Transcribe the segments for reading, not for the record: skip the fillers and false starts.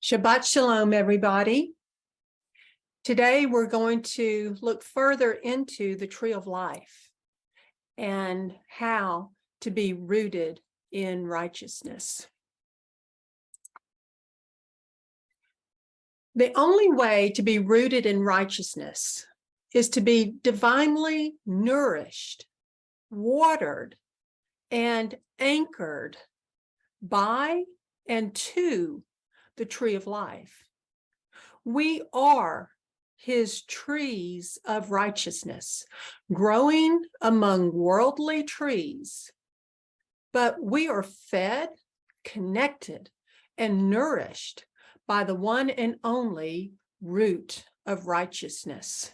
Shabbat Shalom, everybody. Today we're going to look further into the tree of life and how to be rooted in righteousness. The only way to be rooted in righteousness is to be divinely nourished, watered, and anchored by and to the tree of life. We are his trees of righteousness, growing among worldly trees, but we are fed, connected, and nourished by the one and only root of righteousness.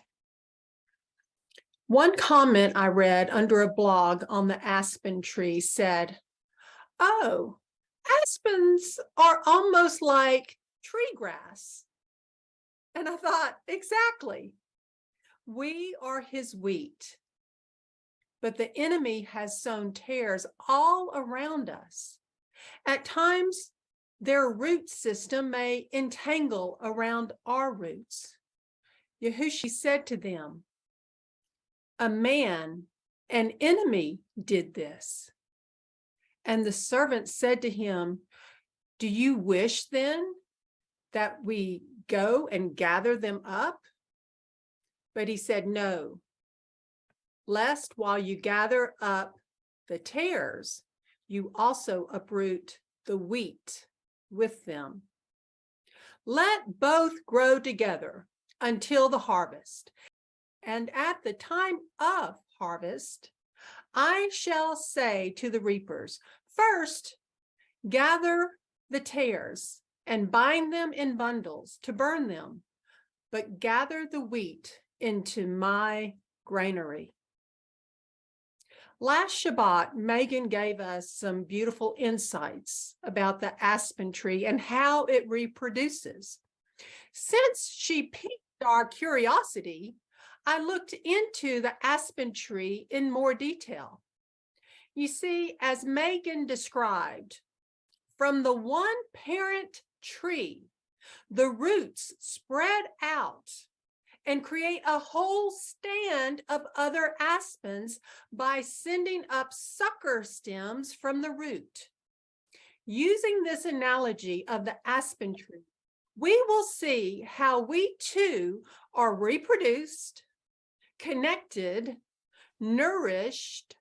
One comment I read under a blog on the aspen tree said, "Oh, aspens are almost like tree grass." And I thought, exactly. We are his wheat, but the enemy has sown tares all around us. At times, their root system may entangle around our roots. Yahusha said to them, "A man, an enemy, did this." And the servant said to him, "Do you wish then that we go and gather them up?" But he said, "No, lest while you gather up the tares, you also uproot the wheat with them. Let both grow together until the harvest. And at the time of harvest, I shall say to the reapers, first, gather the tares and bind them in bundles to burn them, but gather the wheat into my granary." Last Shabbat, Megan gave us some beautiful insights about the aspen tree and how it reproduces. Since she piqued our curiosity, I looked into the aspen tree in more detail. You see, as Megan described, from the one parent tree, the roots spread out and create a whole stand of other aspens by sending up sucker stems from the root. Using this analogy of the aspen tree, we will see how we too are reproduced, connected, nourished,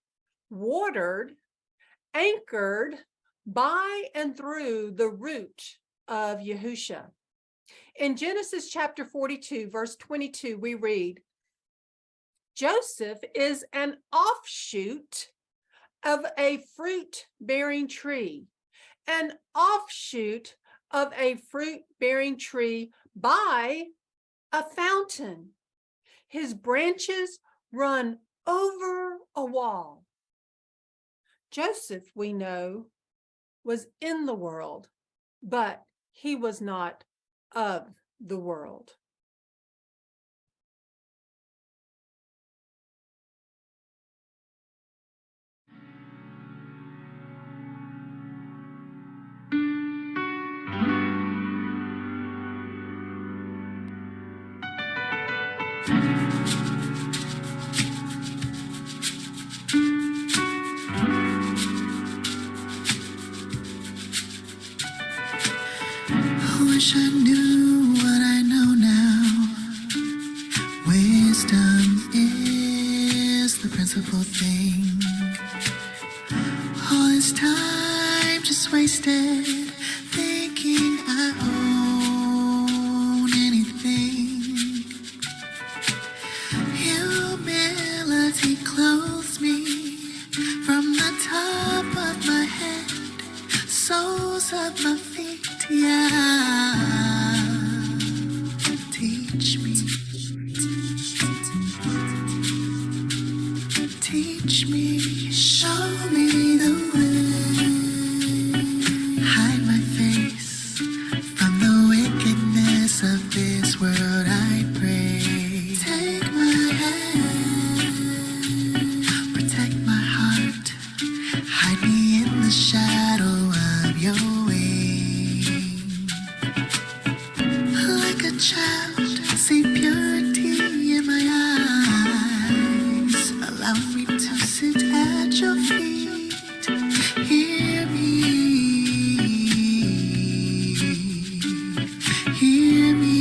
watered, anchored by and through the root of Yahusha. In Genesis chapter 42, verse 22, we read, "Joseph is an offshoot of a fruit-bearing tree, an offshoot of a fruit-bearing tree by a fountain. His branches run over a wall." Joseph, we know, was in the world, but he was not of the world. Wish I knew what I know now. Wisdom is the principal thing. All this time just wasted thinking I own anything. Humility clothes me from the top of my head, soles of my feet. Yeah, teach me, show me the way. I child, see purity in my eyes. Allow me to sit at your feet. Hear me, hear me.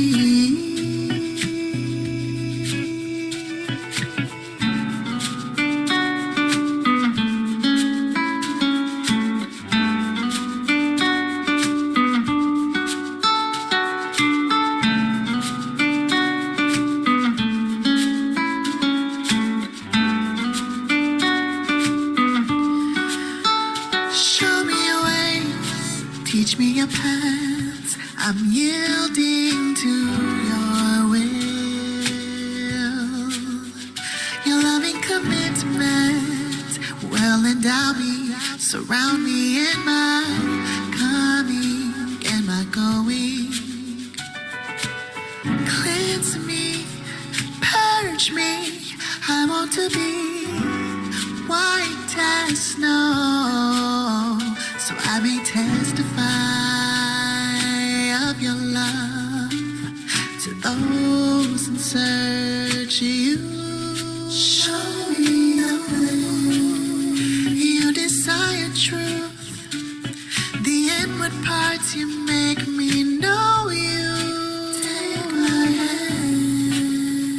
Show me your ways, teach me your paths. I'm yielding to your will. Your loving commitment will endow me, surround me in my coming and my going. Cleanse me, purge me. I want to be white as snow, so I may testify of your love to those in search of you. Show me the way. You desire truth, the inward parts you make me know you. Take my hand,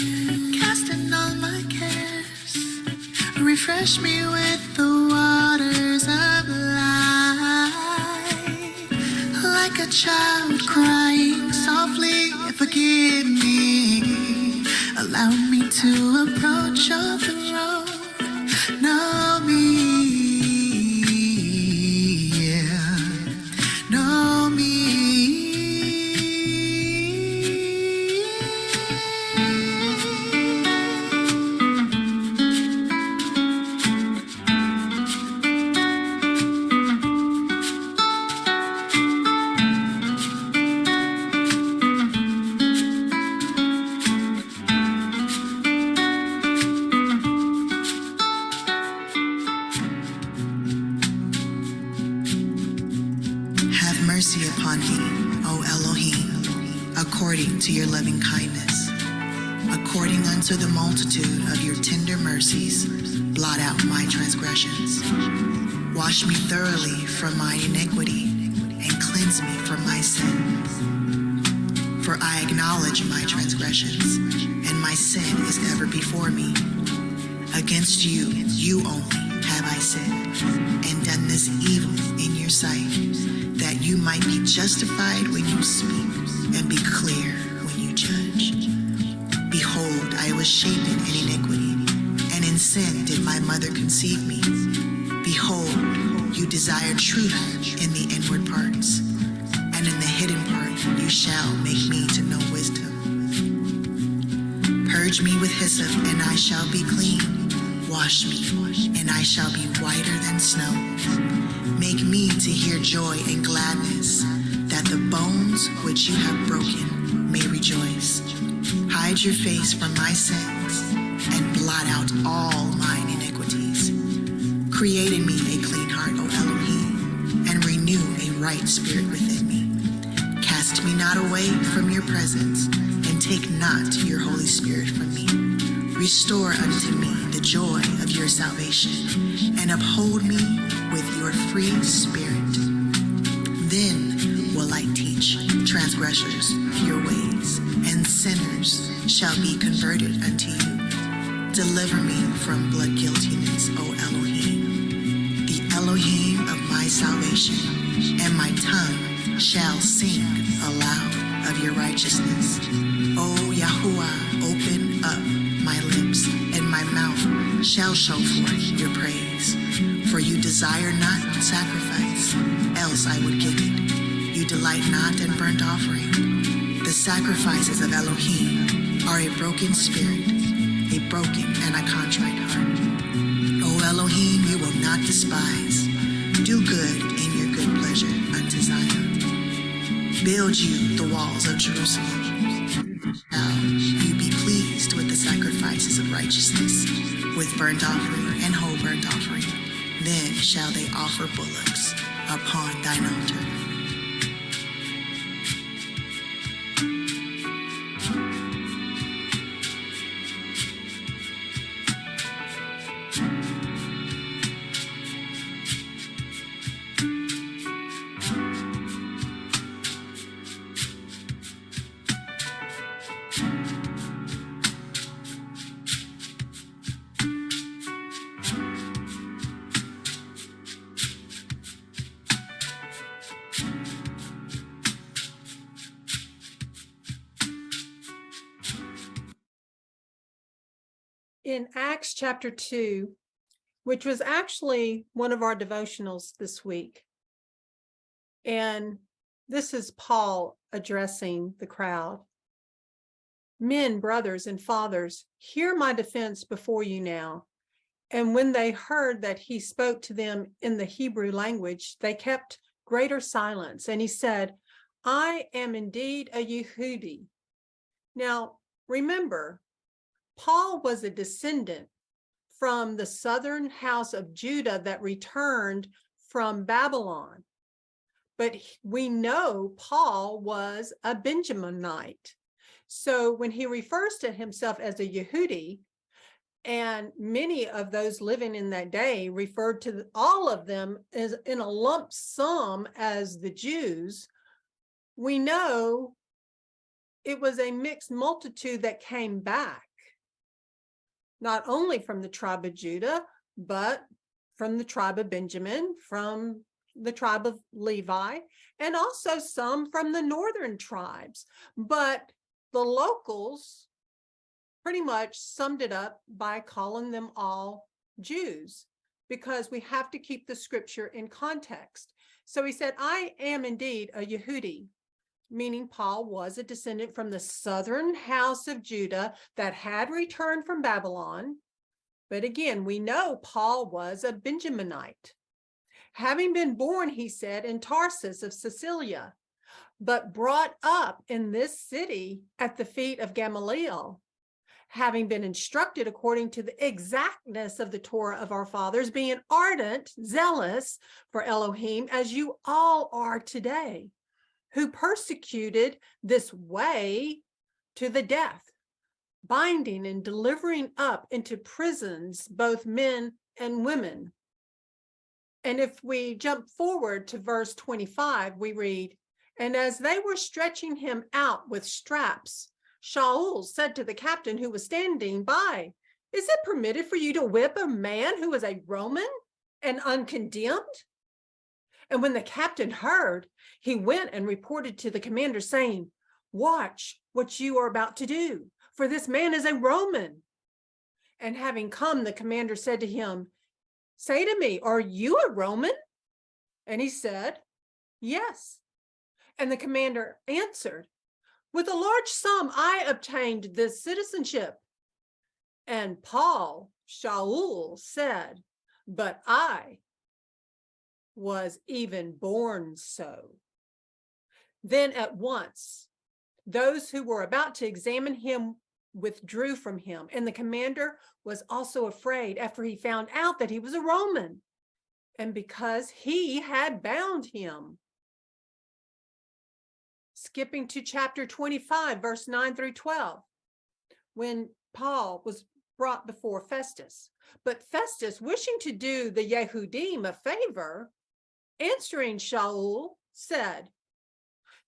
casting all my cares. Refresh me with the waters of life. Like a child crying softly, forgive me. Allow me to approach your throne. Know me, yeah. Know me. Have mercy upon me, O Elohim, according to your loving kindness. According unto the multitude of your tender mercies, blot out my transgressions. Wash me thoroughly from my iniquity, and cleanse me from my sin. For I acknowledge my transgressions, and my sin is ever before me. Against you, you only, have I sinned, and done this evil in your sight, that you might be justified when you speak, and be clear when you judge. Behold, I was shapen in iniquity, and in sin did my mother conceive me. Behold, you desire truth in the inward parts, and in the hidden part you shall make me to know wisdom. Purge me with hyssop, and I shall be clean. Wash me, and I shall be whiter than snow. Make me to hear joy and gladness, that the bones which you have broken may rejoice. Hide your face from my sins, and blot out all mine iniquities. Create in me a clean heart, O Elohim, and renew a right spirit within me. Cast me not away from your presence, and take not your Holy Spirit from me. Restore unto me the joy of your salvation, and uphold me with your free spirit. Then will I teach transgressors your ways, and sinners shall be converted unto you. Deliver me from blood guiltiness, O Elohim, the Elohim of my salvation, and my tongue shall sing aloud of your righteousness. O Yahuwah, open up my lips, and my mouth shall show forth your praise. For you desire not sacrifice, else I would give it. You delight not in burnt offering. The sacrifices of Elohim are a broken spirit, a broken and a contrite heart. O Elohim, you will not despise. Do good in your good pleasure unto Zion. Build you the walls of Jerusalem. Shall you be pleased with the sacrifices of righteousness, with burnt offering and whole burnt offering? Then shall they offer bullocks upon thine altar. in Acts chapter 2, which was actually one of our devotionals this week. And this is Paul addressing the crowd. Men, brothers, and fathers, hear my defense before you now. And when they heard that he spoke to them in the Hebrew language, they kept greater silence. And he said, I am indeed a Yehudi. Now, remember, Paul was a descendant from the southern house of Judah that returned from Babylon. But we know Paul was a Benjaminite. So when he refers to himself as a Yehudi, and many of those living in that day referred to all of them as in a lump sum as the Jews, we know it was a mixed multitude that came back, not only from the tribe of Judah, but from the tribe of Benjamin, from the tribe of Levi, and also some from the northern tribes. But the locals pretty much summed it up by calling them all Jews, because we have to keep the scripture in context. So he said, I am indeed a Yehudi, meaning Paul was a descendant from the southern house of Judah that had returned from Babylon. But again, we know Paul was a Benjaminite, having been born, he said, in Tarsus of Cilicia, but brought up in this city at the feet of Gamaliel, having been instructed according to the exactness of the Torah of our fathers, being ardent, zealous for Elohim, as you all are today, who persecuted this way to the death, binding and delivering up into prisons both men and women. And if we jump forward to verse 25, we read, and as they were stretching him out with straps, Shaul said to the captain who was standing by, is it permitted for you to whip a man who is a Roman and uncondemned? And when the captain heard, he went and reported to the commander, saying, watch what you are about to do, for this man is a Roman. And having come, the commander said to him, say to me, are you a Roman? And he said, yes. And the commander answered, with a large sum I obtained this citizenship. And Shaul said, but I was even born so. Then at once, those who were about to examine him withdrew from him, and the commander was also afraid after he found out that he was a Roman, and because he had bound him. Skipping to chapter 25, verse 9 through 12, when Paul was brought before Festus. But Festus, wishing to do the Yehudim a favor, answering Shaul, said,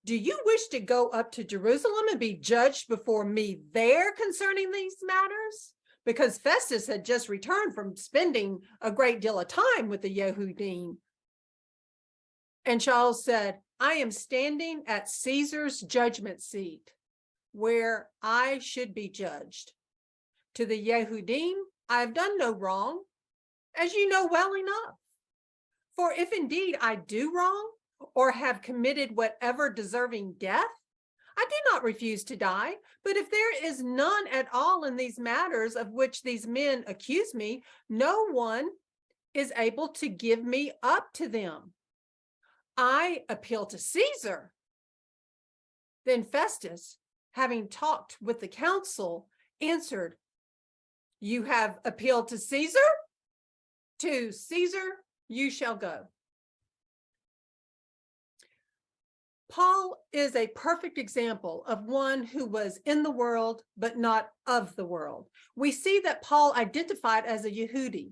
do you wish to go up to Jerusalem and be judged before me there concerning these matters? Because Festus had just returned from spending a great deal of time with the Yehudim. And Shaul said, I am standing at Caesar's judgment seat, where I should be judged. To the Yehudim, I have done no wrong, as you know well enough. For if indeed I do wrong, or have committed whatever deserving death, I do not refuse to die. But if there is none at all in these matters of which these men accuse me, no one is able to give me up to them. I appeal to Caesar. Then Festus, having talked with the council, answered, you have appealed to Caesar? To Caesar you shall go. Paul is a perfect example of one who was in the world, but not of the world. We see that Paul identified as a Yehudi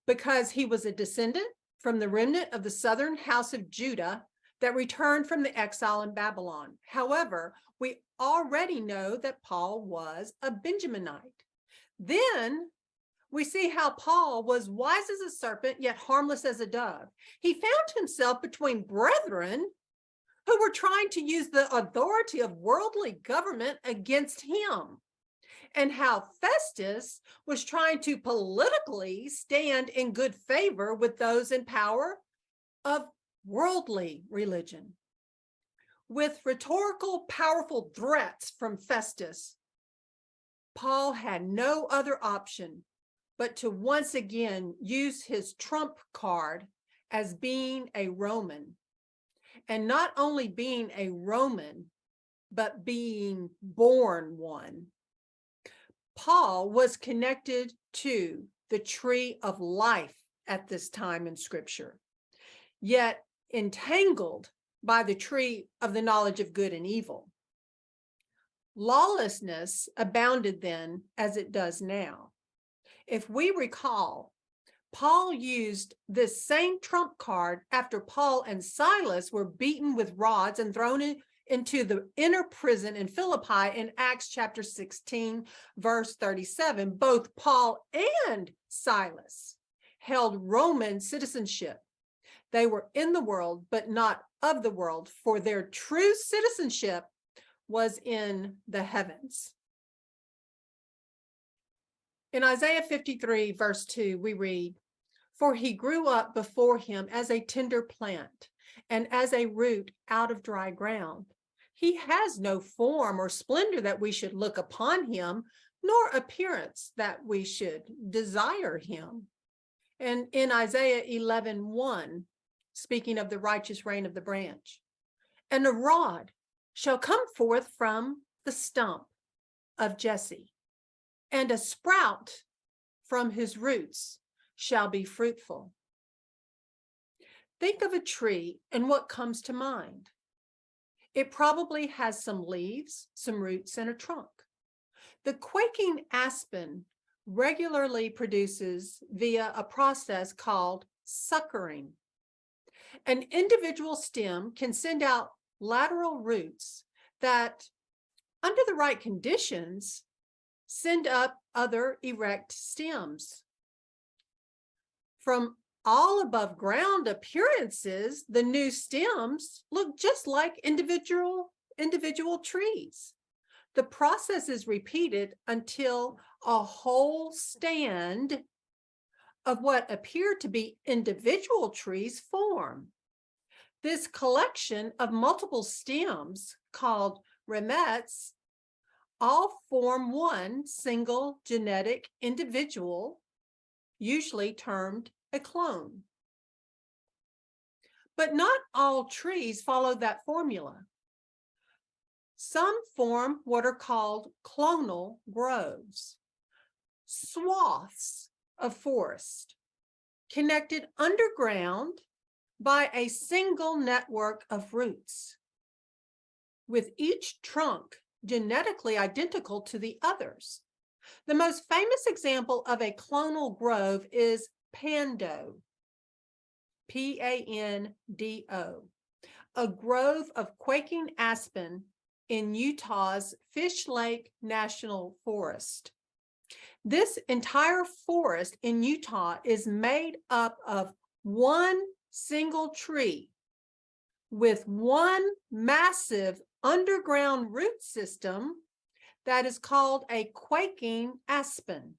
because he was a descendant from the remnant of the southern house of Judah that returned from the exile in Babylon. However, we already know that Paul was a Benjaminite. Then we see how Paul was wise as a serpent, yet harmless as a dove. He found himself between brethren who were trying to use the authority of worldly government against him. and how Festus was trying to politically stand in good favor with those in power of worldly religion. With rhetorical, powerful threats from Festus, Paul had no other option but to once again use his trump card as being a Roman. And not only being a Roman, but being born one. Paul was connected to the tree of life at this time in Scripture, yet entangled by the tree of the knowledge of good and evil. Lawlessness abounded then as it does now. If we recall, Paul used this same trump card after Paul and Silas were beaten with rods and thrown into the inner prison in Philippi in Acts chapter 16, verse 37. Both Paul and Silas held Roman citizenship. They were in the world, but not of the world, for their true citizenship was in the heavens. In Isaiah 53, verse 2, we read, "For he grew up before him as a tender plant and as a root out of dry ground. He has no form or splendor that we should look upon him, nor appearance that we should desire him." And in Isaiah 11:1, speaking of the righteous reign of the branch, "And a rod shall come forth from the stump of Jesse, and a sprout from his roots shall be fruitful." Think of a tree and what comes to mind? It probably has some leaves, some roots, and a trunk. The quaking aspen regularly produces via a process called suckering. An individual stem can send out lateral roots that, under the right conditions, send up other erect stems. From all above ground appearances, the new stems look just like individual trees. The process is repeated until a whole stand of what appear to be individual trees form. This collection of multiple stems, called ramets, all form one single genetic individual, usually termed a clone. But not all trees follow that formula. Some form what are called clonal groves, swaths of forest, connected underground by a single network of roots, with each trunk genetically identical to the others. The most famous example of a clonal grove is Pando, P-A-N-D-O, a grove of quaking aspen in Utah's Fish Lake National Forest. This entire forest in Utah is made up of one single tree with one massive underground root system that is called a quaking aspen.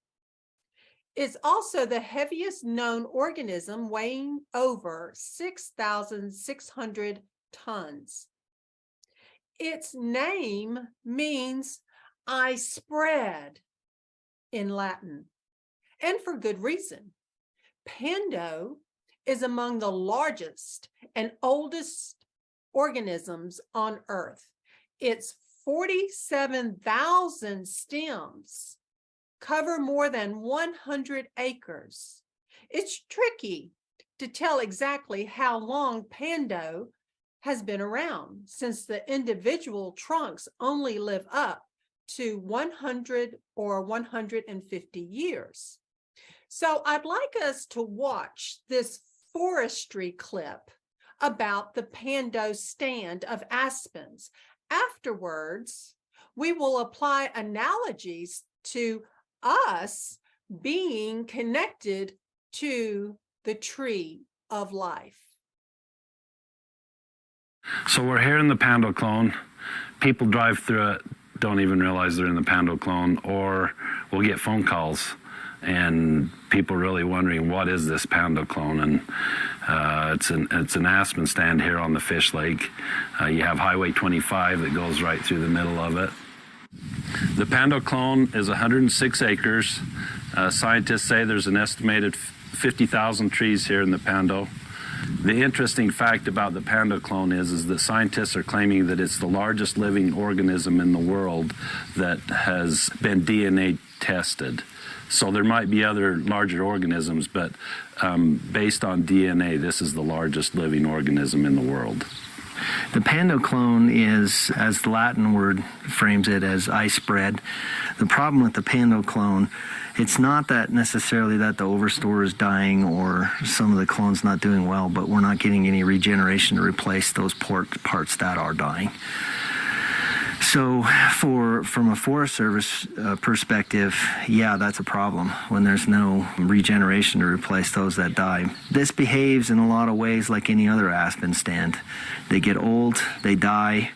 It's also the heaviest known organism, weighing over 6,600 tons. Its name means "I spread" in Latin, and for good reason. Pando is among the largest and oldest organisms on Earth. Its 47,000 stems cover more than 100 acres. It's tricky to tell exactly how long Pando has been around, since the individual trunks only live up to 100 or 150 years. So I'd like us to watch this forestry clip about the Pando stand of aspens. Afterwards, we will apply analogies to us being connected to the tree of life. So we're here in the Pando clone. People drive through it don't even realize they're in the pando clone, or we'll get phone calls and people really wondering, what is this pando clone? And it's an aspen stand here on the Fish Lake. You have Highway 25 that goes right through the middle of it. The pando clone is 106 acres. Scientists say there's an estimated 50,000 trees here in the pando. The interesting fact about the pando clone is that scientists are claiming that it's the largest living organism in the world that has been DNA tested. So there might be other larger organisms, but based on DNA, this is the largest living organism in the world. The pando clone is, as the Latin word frames it, as ice spread. The problem with the pando clone, it's not that necessarily that the overstore is dying or some of the clones not doing well, but we're not getting any regeneration to replace those parts that are dying. So from a Forest Service perspective, yeah, that's a problem when there's no regeneration to replace those that die. This behaves in a lot of ways like any other aspen stand. They get old, they die,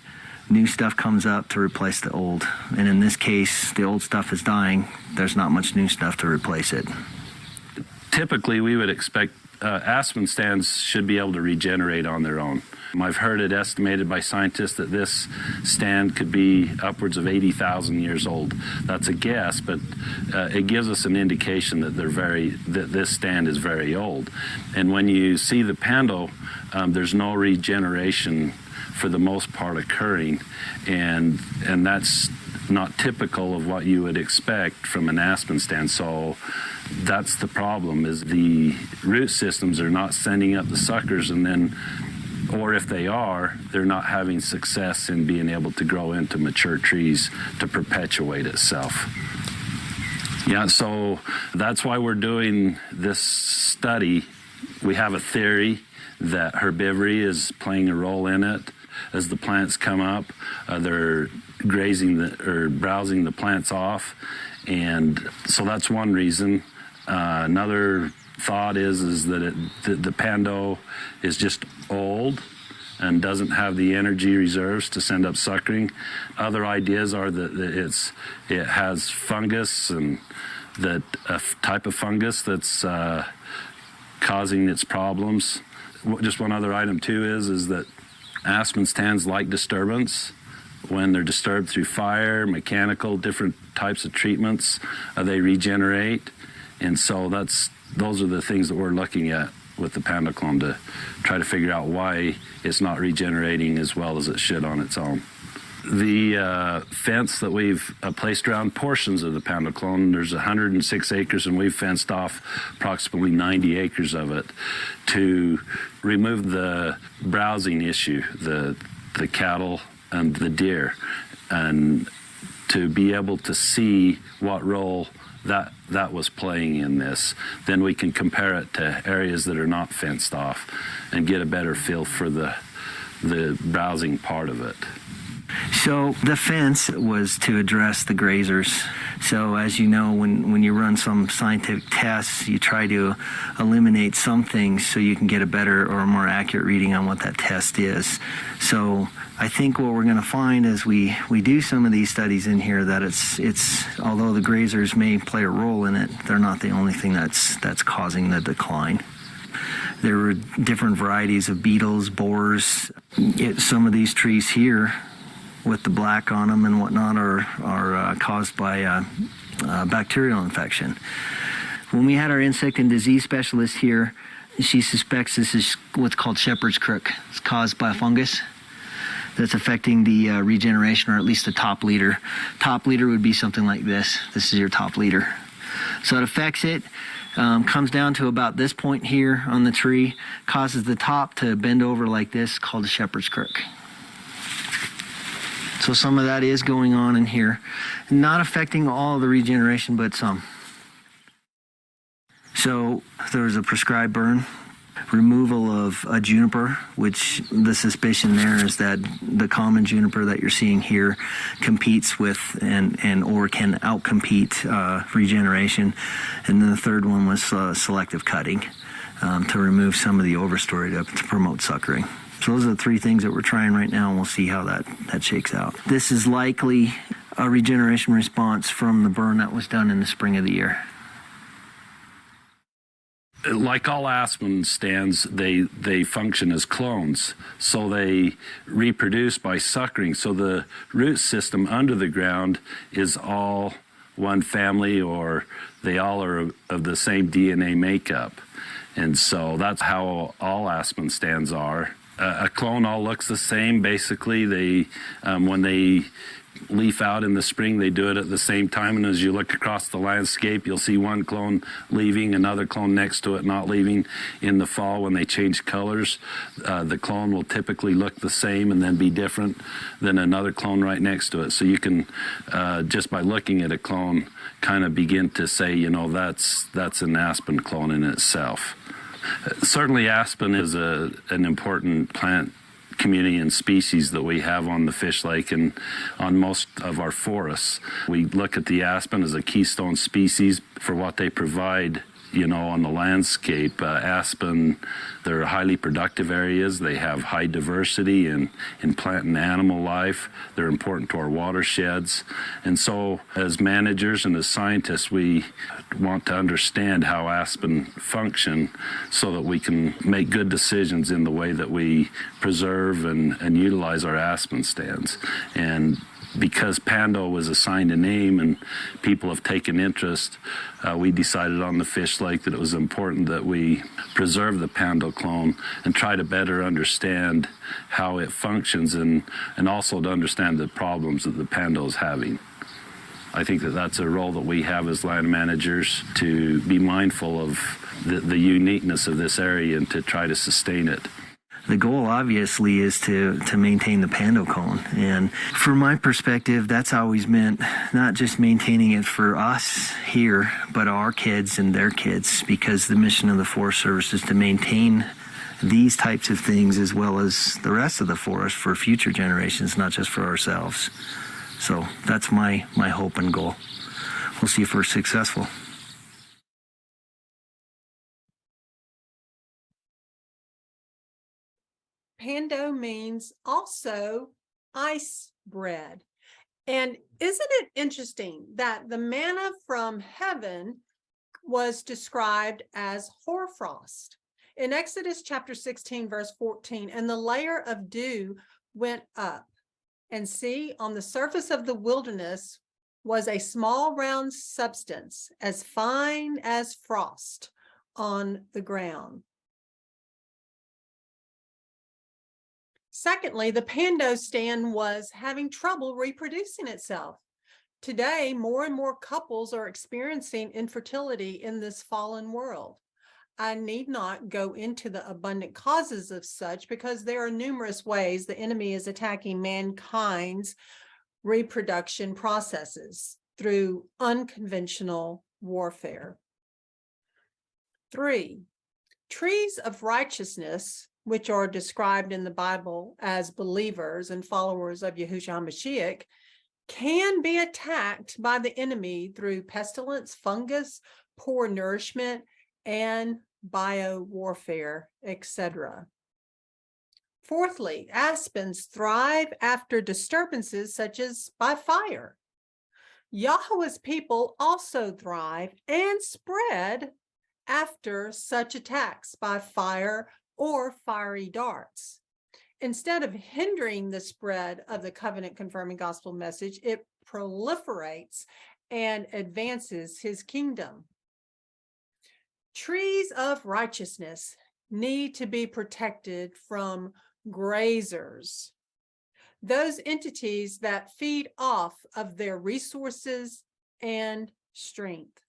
new stuff comes up to replace the old. And in this case, the old stuff is dying. There's not much new stuff to replace it. Typically, we would expect aspen stands should be able to regenerate on their own. I've heard it estimated by scientists that this stand could be upwards of 80,000 years old. That's a guess, but it gives us an indication that that this stand is very old. And when you see the pando, there's no regeneration for the most part occurring, and that's not typical of what you would expect from an aspen stand. So that's the problem, is the root systems are not sending up the suckers, and then, or if they are, they're not having success in being able to grow into mature trees to perpetuate itself. Yeah, so that's why we're doing this study. We have a theory that herbivory is playing a role in it. As the plants come up, they're grazing or browsing the plants off, and so that's one reason. Another thought is that the pando is just old and doesn't have the energy reserves to send up suckering. Other ideas are that it has fungus, and that a type of fungus that's causing its problems. Just one other item too is that aspen stands like disturbance. When they're disturbed through fire, mechanical, different types of treatments, they regenerate. And so those are the things that we're looking at with the pando clone to try to figure out why it's not regenerating as well as it should on its own. The fence that we've placed around portions of the pando clone, there's 106 acres, and we've fenced off approximately 90 acres of it to remove the browsing issue, the cattle and the deer, and to be able to see what role that was playing in this. Then we can compare it to areas that are not fenced off and get a better feel for the browsing part of it. So the fence was to address the grazers. So as you know, when you run some scientific tests, you try to eliminate some things so you can get a better or a more accurate reading on what that test is. So I think what we're going to find as we do some of these studies in here, that it's although the grazers may play a role in it, they're not the only thing that's causing the decline. There were different varieties of beetles, borers. Some of these trees here with the black on them and whatnot are caused by bacterial infection. When we had our insect and disease specialist here, she suspects this is what's called shepherd's crook. It's caused by a fungus that's affecting the regeneration, or at least the top leader. Top leader would be something like this. This is your top leader. So it affects it, comes down to about this point here on the tree, causes the top to bend over like this, called a shepherd's crook. So some of that is going on in here, not affecting all of the regeneration, but some. So there's a prescribed burn, removal of a juniper, which the suspicion there is that the common juniper that you're seeing here competes with and or can outcompete regeneration. And then the third one was selective cutting to remove some of the overstory to promote suckering. So those are the three things that we're trying right now, and we'll see how that shakes out. This is likely a regeneration response from the burn that was done in the spring of the year. Like all aspen stands, they function as clones. So they reproduce by suckering. So the root system under the ground is all one family, or they all are of the same DNA makeup. And so that's how all aspen stands are. A clone all looks the same, basically. They, when they leaf out in the spring, they do it at the same time, and as you look across the landscape, you'll see one clone leaving, another clone next to it not leaving. In the fall, when they change colors, the clone will typically look the same and then be different than another clone right next to it. So you can, just by looking at a clone, kind of begin to say, you know, that's an aspen clone in itself. Certainly aspen is an important plant community and species that we have on the Fish Lake and on most of our forests. We look at the aspen as a keystone species for what they provide, you know, on the landscape. Aspen, they're highly productive areas. They have high diversity in plant and animal life. They're important to our watersheds. And so as managers and as scientists, we want to understand how aspen function so that we can make good decisions in the way that we preserve and utilize our aspen stands. And because Pando was assigned a name and people have taken interest, we decided on the Fish Lake that it was important that we preserve the Pando clone and try to better understand how it functions and also to understand the problems that the Pando is having. I think that that's a role that we have as land managers, to be mindful of the uniqueness of this area and to try to sustain it. The goal, obviously, is to maintain the Pando cone. And from my perspective, that's always meant not just maintaining it for us here, but our kids and their kids, because the mission of the Forest Service is to maintain these types of things as well as the rest of the forest for future generations, not just for ourselves. So that's my hope and goal. We'll see if we're successful. Pando means also ice bread. And isn't it interesting that the manna from heaven was described as hoarfrost? In Exodus chapter 16, verse 14, and the layer of dew went up, and see, on the surface of the wilderness was a small round substance as fine as frost on the ground. Secondly, the Pando stand was having trouble reproducing itself. Today, more and more couples are experiencing infertility in this fallen world. I need not go into the abundant causes of such, because there are numerous ways the enemy is attacking mankind's reproduction processes through unconventional warfare. 3, trees of righteousness, which are described in the Bible as believers and followers of Yahusha HaMashiach, can be attacked by the enemy through pestilence, fungus, poor nourishment, and bio-warfare, etc. Fourthly, aspens thrive after disturbances such as by fire. Yahweh's people also thrive and spread after such attacks by fire or fiery darts. Instead of hindering the spread of the covenant-confirming gospel message, it proliferates and advances his kingdom. Trees of righteousness need to be protected from grazers, those entities that feed off of their resources and strength.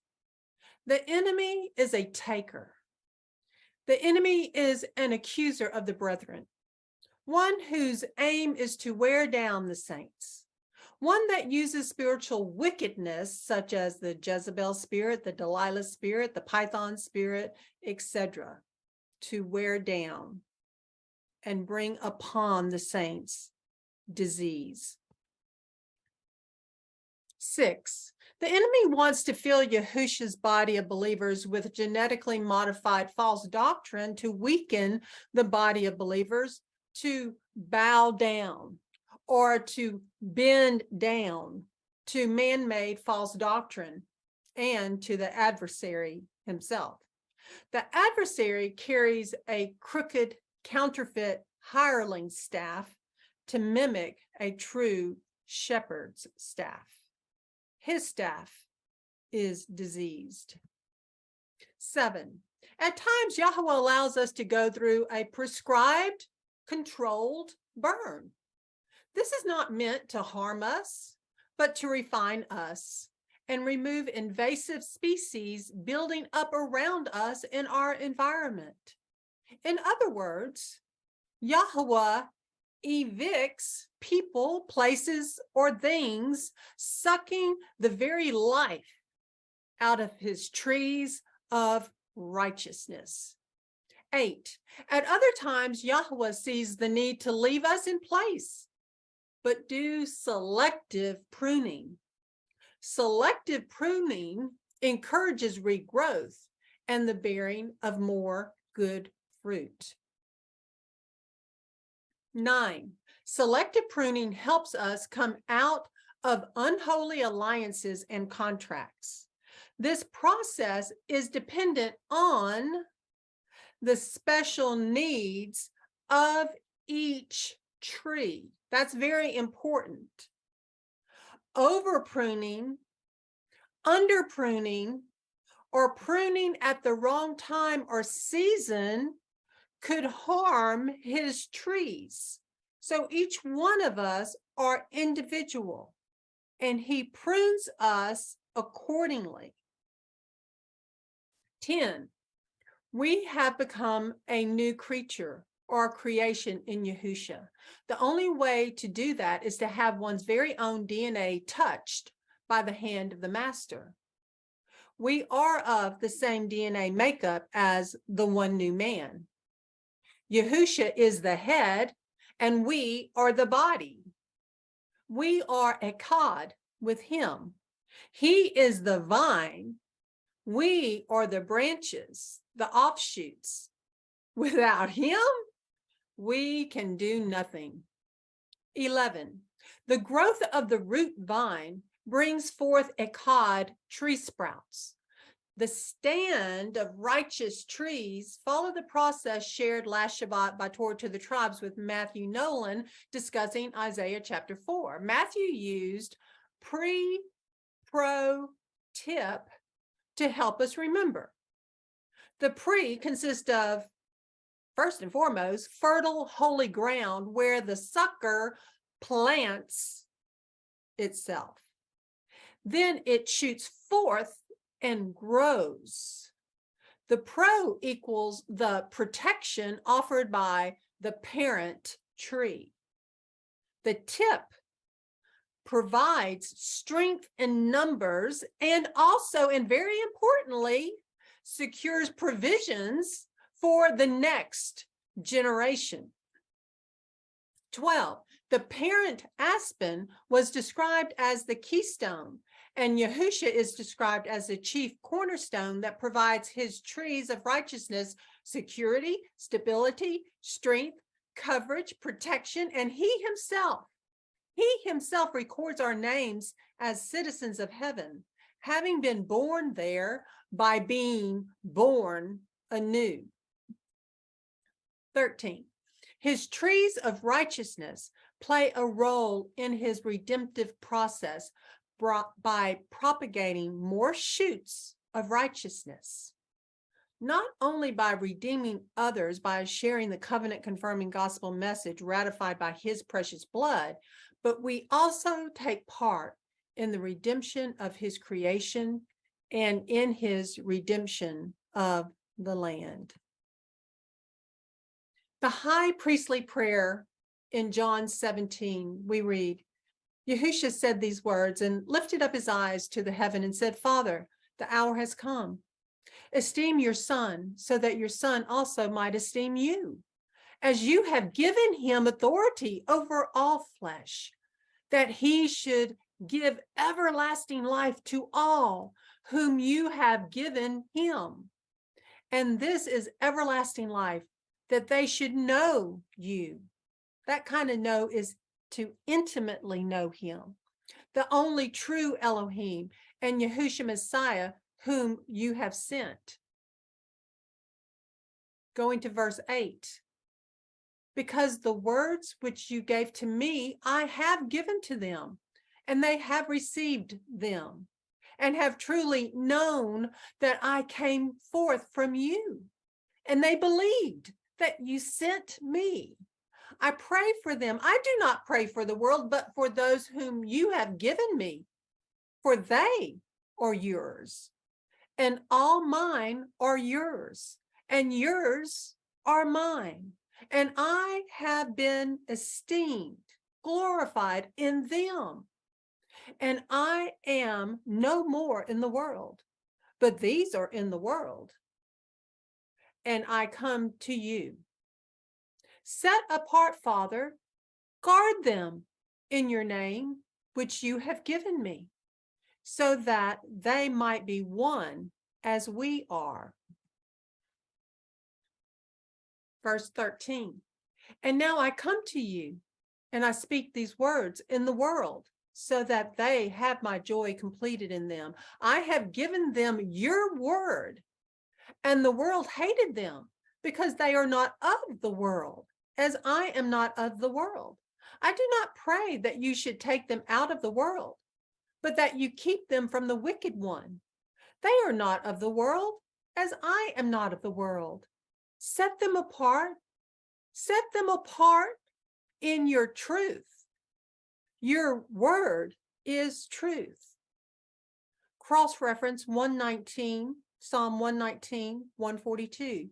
The enemy is a taker. The enemy is an accuser of the brethren, one whose aim is to wear down the saints, one that uses spiritual wickedness, such as the Jezebel spirit, the Delilah spirit, the Python spirit, etc., to wear down and bring upon the saints disease. 6, the enemy wants to fill Yahusha's body of believers with genetically modified false doctrine to weaken the body of believers to bow down or to bend down to man-made false doctrine and to the adversary himself. The adversary carries a crooked, counterfeit hireling staff to mimic a true shepherd's staff. His staff is diseased. 7, at times Yahweh allows us to go through a prescribed, controlled burn. This is not meant to harm us, but to refine us and remove invasive species building up around us in our environment. In other words, Yahweh evicts people, places, or things, sucking the very life out of his trees of righteousness. 8, at other times, Yahweh sees the need to leave us in place, but do selective pruning. Selective pruning encourages regrowth and the bearing of more good fruit. 9, selective pruning helps us come out of unholy alliances and contracts. This process is dependent on the special needs of each tree. That's very important. Over pruning, under pruning, or pruning at the wrong time or season could harm his trees. So each one of us are individual, and he prunes us accordingly. 10, we have become a new creature or creation in Yahusha. The only way to do that is to have one's very own DNA touched by the hand of the master. We are of the same DNA makeup as the one new man. Yahusha is the head, and we are the body. We are echad with him. He is the vine. We are the branches, the offshoots. Without him, we can do nothing. 11, the growth of the root vine brings forth echad tree sprouts. The stand of righteous trees follow the process shared last Shabbat by Torah to the Tribes with Matthew Nolan discussing Isaiah chapter 4. Matthew used pro tip to help us remember. The pre consists of, first and foremost, fertile, holy ground where the sucker plants itself. Then it shoots forth and grows. The pro equals the protection offered by the parent tree. The tip provides strength in numbers and also, and very importantly, secures provisions for the next generation. 12, the parent Aspen was described as the keystone, and Yahusha is described as the chief cornerstone that provides his trees of righteousness security, stability, strength, coverage, protection, and he himself records our names as citizens of heaven, having been born there by being born anew. 13, his trees of righteousness play a role in his redemptive process by propagating more shoots of righteousness, not only by redeeming others by sharing the covenant confirming gospel message ratified by his precious blood, but we also take part in the redemption of his creation and in his redemption of the land. The high priestly prayer in John 17, we read, Yahusha said these words and lifted up his eyes to the heaven and said, Father, the hour has come. Esteem your son so that your son also might esteem you, as you have given him authority over all flesh, that he should give everlasting life to all whom you have given him. And this is everlasting life, that they should know you. That kind of know is to intimately know him, the only true Elohim, and Yahusha Messiah, whom you have sent. Going to verse 8. Because the words which you gave to me, I have given to them, and they have received them, and have truly known that I came forth from you, and they believed that you sent me. I pray for them. I do not pray for the world, but for those whom you have given me, for they are yours, and all mine are yours, and yours are mine. And I have been esteemed, glorified in them. And I am no more in the world, but these are in the world. And I come to you. Set apart, Father, guard them in your name, which you have given me, so that they might be one as we are. Verse 13. And now I come to you, and I speak these words in the world, so that they have my joy completed in them. I have given them your word, and the world hated them, because they are not of the world, as I am not of the world. I do not pray that you should take them out of the world, but that you keep them from the wicked one. They are not of the world, as I am not of the world. Set them apart in your truth. Your word is truth. Cross-reference 119, Psalm 119, 142.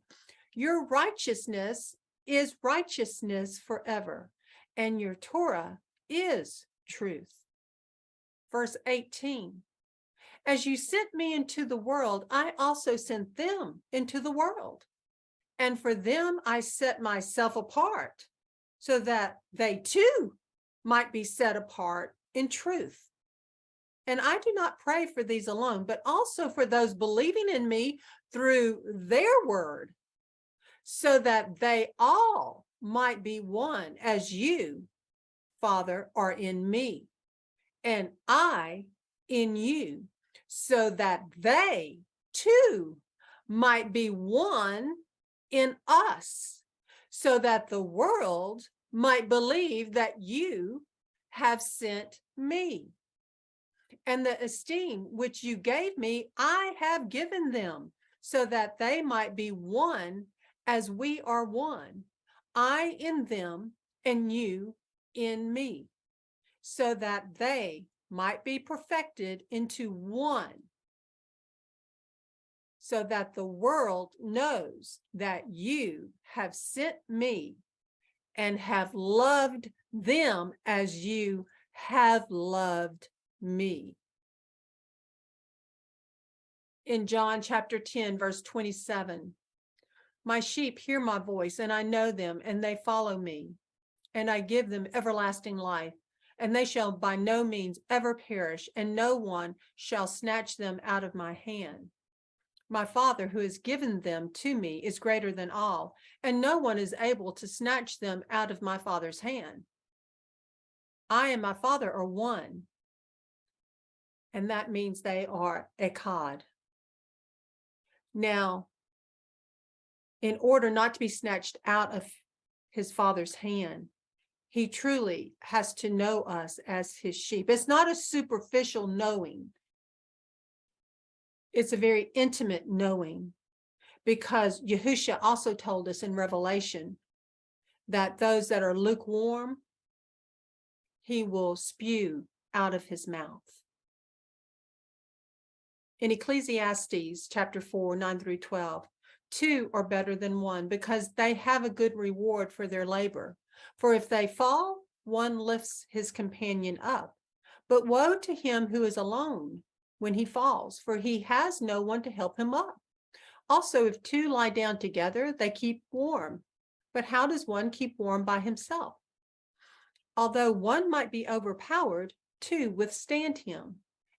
Your righteousness is righteousness forever, and your Torah is truth. Verse 18. As you sent me into the world, I also sent them into the world. And for them I set myself apart, so that they too might be set apart in truth. And I do not pray for these alone, but also for those believing in me through their word, so that they all might be one, as you, Father, are in me, and I in you, so that they too might be one in us, so that the world might believe that you have sent me. And the esteem which you gave me, I have given them, so that they might be one as we are one, I in them and you in me, so that they might be perfected into one, so that the world knows that you have sent me and have loved them as you have loved me. In John chapter 10, verse 27, my sheep hear my voice, and I know them, and they follow me, and I give them everlasting life, and they shall by no means ever perish, and no one shall snatch them out of my hand. My Father, who has given them to me, is greater than all, and no one is able to snatch them out of my Father's hand. I and my Father are one, and that means they are echad. Now, in order not to be snatched out of his Father's hand, he truly has to know us as his sheep. It's not a superficial knowing. It's a very intimate knowing, because Yahusha also told us in Revelation that those that are lukewarm, he will spew out of his mouth. In Ecclesiastes chapter 4, 9 through 12, two are better than one, because they have a good reward for their labor. For if they fall, one lifts his companion up. But woe to him who is alone when he falls, for he has no one to help him up. Also, if two lie down together, they keep warm. But how does one keep warm by himself? Although one might be overpowered, two withstand him,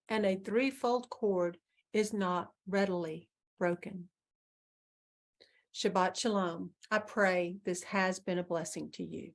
and a threefold cord is not readily broken. Shabbat Shalom. I pray this has been a blessing to you.